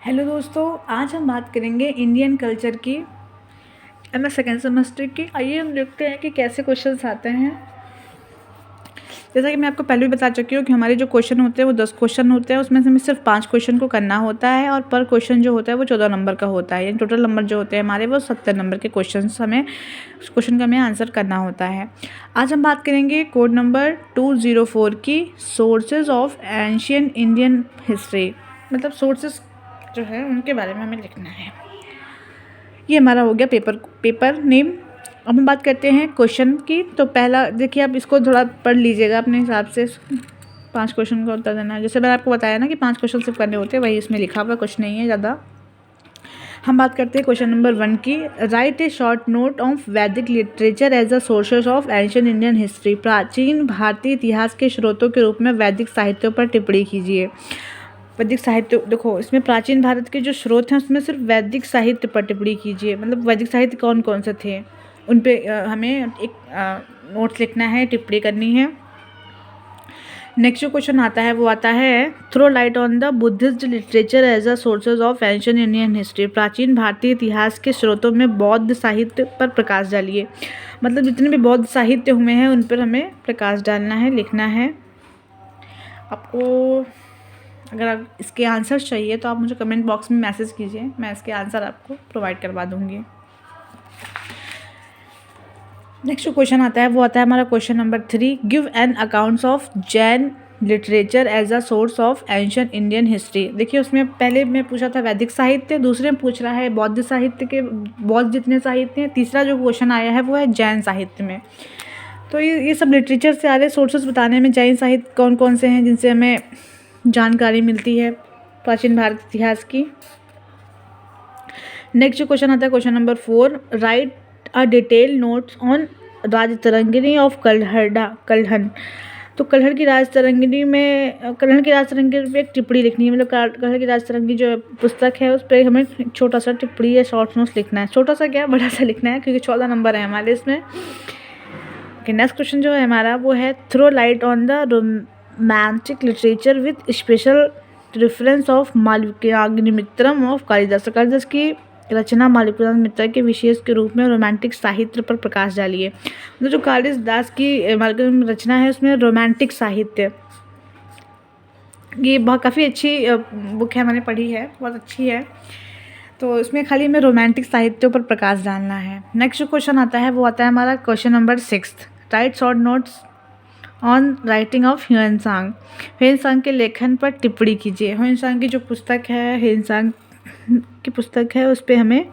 Hello दोस्तों, आज हम बात करेंगे इंडियन कल्चर की एमए सेकेंड सेमेस्टर की। आइए हम देखते हैं कि कैसे क्वेश्चंस आते हैं। जैसा कि मैं आपको पहले भी बता चुकी हूँ कि हमारे जो क्वेश्चन होते हैं वो 10 क्वेश्चन होते हैं, उसमें से हमें सिर्फ 5 क्वेश्चन को करना होता है और पर क्वेश्चन जो होता है वो 14 नंबर का होता है। यानी टोटल नंबर जो होते हैं हमारे वो 70 नंबर के क्वेश्चन हमें उस क्वेश्चन का हमें आंसर करना होता है। आज हम बात करेंगे कोड नंबर 204 की, sources of ancient Indian history. मतलब सोर्सेज जो है उनके बारे में हमें लिखना है। ये हमारा हो गया पेपर नेम। अब हम बात करते हैं क्वेश्चन की। तो पहला देखिए, आप इसको थोड़ा पढ़ लीजिएगा अपने हिसाब से। 5 क्वेश्चन का उत्तर देना है। जैसे मैंने आपको बताया ना कि 5 क्वेश्चन सिर्फ करने होते हैं, वही इसमें लिखा हुआ, कुछ नहीं है ज़्यादा। हम बात करते हैं क्वेश्चन नंबर 1 की। Write a short note of Vedic literature as a sources of ancient Indian history. प्राचीन भारतीय इतिहास के स्रोतों के रूप में वैदिक साहित्यों पर टिप्पणी कीजिए। वैदिक साहित्य, देखो इसमें प्राचीन भारत के जो स्रोत हैं उसमें सिर्फ वैदिक साहित्य पर टिप्पणी कीजिए। मतलब वैदिक साहित्य कौन कौन से थे उन पे हमें एक नोट्स लिखना है, टिप्पणी करनी है। नेक्स्ट जो क्वेश्चन आता है वो आता है throw light on the Buddhist literature as a sources of ancient Indian history. प्राचीन भारतीय इतिहास के स्रोतों में बौद्ध साहित्य पर प्रकाश डालिए। मतलब जितने भी बौद्ध साहित्य हुए हैं उन पर हमें प्रकाश डालना है, लिखना है। आपको अगर आप इसके आंसर चाहिए तो आप मुझे कमेंट बॉक्स में मैसेज कीजिए, मैं इसके आंसर आपको प्रोवाइड करवा दूँगी। नेक्स्ट जो क्वेश्चन आता है वो आता है हमारा question number 3। Give an accounts of Jain literature as a source of ancient Indian history. देखिए उसमें पहले मैं पूछा था वैदिक साहित्य, दूसरे में पूछ रहा है बौद्ध साहित्य के बौद्ध जितने साहित्य हैं, तीसरा जो क्वेश्चन आया है वो है जैन साहित्य में। तो ये सब लिटरेचर से आ रहे सोर्सेस बताने में जैन साहित्य कौन कौन से हैं जिनसे हमें जानकारी मिलती है प्राचीन भारत इतिहास की। नेक्स्ट जो क्वेश्चन आता है question number 4। Right a detail notes on Rajatarangini of Kalhana. तो कल्हड़ की राजतरंगिणी पे एक टिप्पणी लिखनी है। मतलब कल्हड़ की राजतरंगिणी जो पुस्तक है उस पर हमें छोटा सा टिप्पणी या शॉर्ट नोट्स लिखना है। छोटा सा क्या, बड़ा सा लिखना है, क्योंकि 14 नंबर है हमारे इसमें। नेक्स्ट क्वेश्चन जो है हमारा वो है throw light on the romantic literature with special reference of Malavikagnimitram of Kalidasa. Kalidasa की रचना मालविकाग्निमित्र के विशेष के रूप में रोमांटिक साहित्य पर प्रकाश डालिए। मतलब जो कालिदास की मालविकाग्नि रचना है उसमें रोमांटिक साहित्य, ये बहुत काफ़ी अच्छी बुक है, मैंने पढ़ी है, बहुत अच्छी है। तो इसमें खाली हमें रोमांटिक साहित्यों पर प्रकाश डालना है। नेक्स्ट जो क्वेश्चन आता है वो आता है हमारा question number 6। Write short notes on writing of Hiuen Tsang. Hiuen Tsang के लेखन पर टिप्पणी कीजिए। ह्यूएनसांग की जो पुस्तक है, ह्यूएनसांग की पुस्तक है, उस पर हमें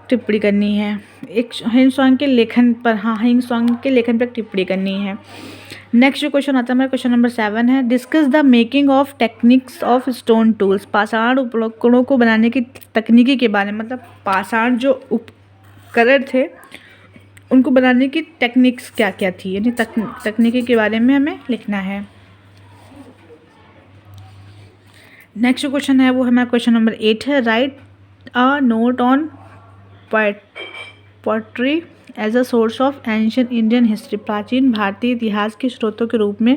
टिप्पणी करनी है। एक ह्यूएनसांग के लेखन पर, हाँ ह्यूएनसांग के लेखन पर टिप्पणी करनी है। नेक्स्ट जो क्वेश्चन आता है हमारा क्वेश्चन नंबर 7 है। Discuss the making of techniques of stone tools. पाषाण उपकरणों को बनाने की तकनीकी के बारे में, मतलब पाषाण जो उपकरण थे उनको बनाने की टेक्निक्स क्या क्या थी, यानी तकनीकी के बारे में हमें लिखना है। नेक्स्ट जो क्वेश्चन है वो हमारा क्वेश्चन नंबर 8 है। Write a note on poetry as a source of ancient Indian history. प्राचीन भारतीय इतिहास के स्रोतों के रूप में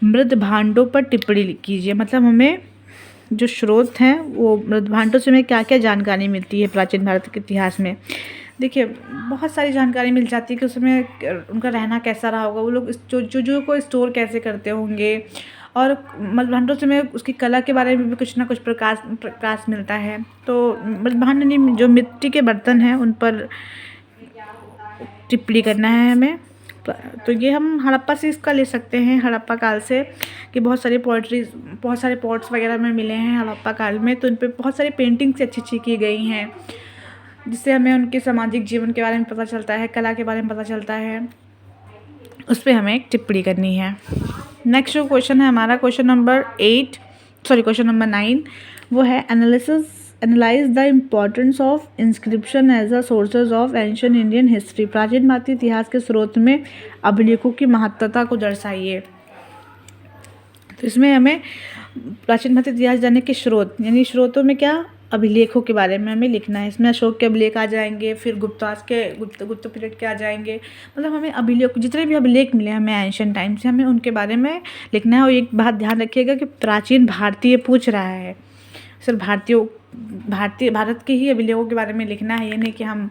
मृत भांडों पर टिप्पणी कीजिए। मतलब हमें जो स्रोत हैं वो मृत भांडों से हमें क्या क्या जानकारी मिलती है प्राचीन भारत के इतिहास में। देखिए बहुत सारी जानकारी मिल जाती है कि उसमें उनका रहना कैसा रहा होगा, वो लोग जो को स्टोर कैसे करते होंगे, और मृदभांडों से हमें उसकी कला के बारे में भी कुछ ना कुछ प्रकाश मिलता है। तो मृदभांड यानी जो मिट्टी के बर्तन हैं उन पर टिप्पणी करना है हमें। तो ये हम हड़प्पा से इसका ले सकते हैं, हड़प्पा काल से, कि बहुत सारे पॉट्स वगैरह में मिले हैं हड़प्पा काल में। तो उन पर बहुत सारी पेंटिंग्स अच्छी अच्छी की गई हैं जिससे हमें उनके सामाजिक जीवन के बारे में पता चलता है, कला के बारे में पता चलता है। उस पर हमें एक टिप्पणी करनी है। नेक्स्ट जो क्वेश्चन है हमारा क्वेश्चन नंबर 9, वो है analyse the importance of inscription as a sources of ancient Indian history. प्राचीन भारतीय इतिहास के स्रोत में अभिलेखों की महत्वता को दर्शाइए। तो इसमें हमें प्राचीन भारतीय इतिहास जानने के स्रोत, यानी स्रोतों में क्या, अभिलेखों के बारे में हमें लिखना है। इसमें अशोक के अभिलेख आ जाएंगे, फिर गुप्त पीरियड के आ जाएंगे। मतलब हमें अभिलेख, जितने भी अभिलेख मिले हमें एंशियंट टाइम से, हमें उनके बारे में लिखना है। और एक बात ध्यान रखिएगा कि प्राचीन भारतीय पूछ रहा है, सिर्फ भारत के ही अभिलेखों के बारे में लिखना है, ये नहीं कि हम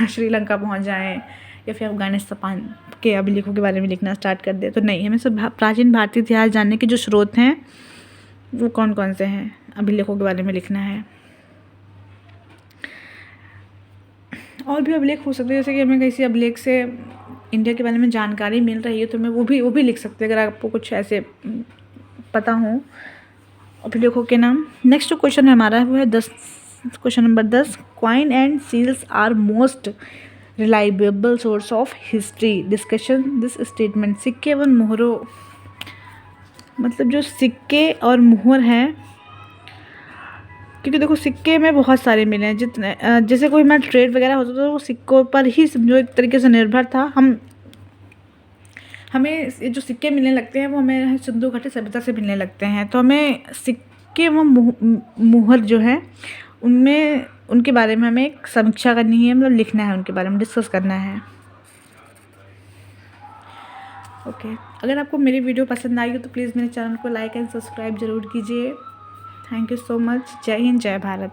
श्रीलंका पहुंच जाएं या फिर अफ़गानिस्तान के अभिलेखों के बारे में लिखना स्टार्ट कर दें। तो नहीं, हमें सिर्फ प्राचीन भारतीय इतिहास जानने के जो स्रोत हैं वो कौन कौन से हैं, अभिलेखों के बारे में लिखना है। और भी अभिलेख हो सकते हैं, जैसे कि हमें किसी अभिलेख से इंडिया के बारे में जानकारी मिल रही है तो मैं वो भी लिख सकते हैं, अगर आपको कुछ ऐसे पता हो अभिलेखों के नाम। नेक्स्ट जो क्वेश्चन है हमारा वो है question number 10, coin and seals are most reliable source of history, discussion this statement. सिक्के एवं मोहरों, मतलब जो सिक्के और मोहर हैं, क्योंकि देखो सिक्के में बहुत सारे मिले हैं, जितने जैसे कोई हमारा ट्रेड वगैरह होता था तो वो सिक्कों पर ही समझो एक तरीके से निर्भर था। हमें जो सिक्के मिलने लगते हैं वो हमें सिंधु घाटी सभ्यता से मिलने लगते हैं, तो हमें सिक्के व मुहर जो है उनमें उनके बारे में हमें एक समीक्षा करनी है, मतलब लिखना है, उनके बारे में डिस्कस करना है। ओके, अगर आपको मेरी वीडियो पसंद आई हो तो प्लीज़ मेरे चैनल को लाइक एंड सब्सक्राइब ज़रूर कीजिए। Thank you so much. जय हिंद, जय भारत।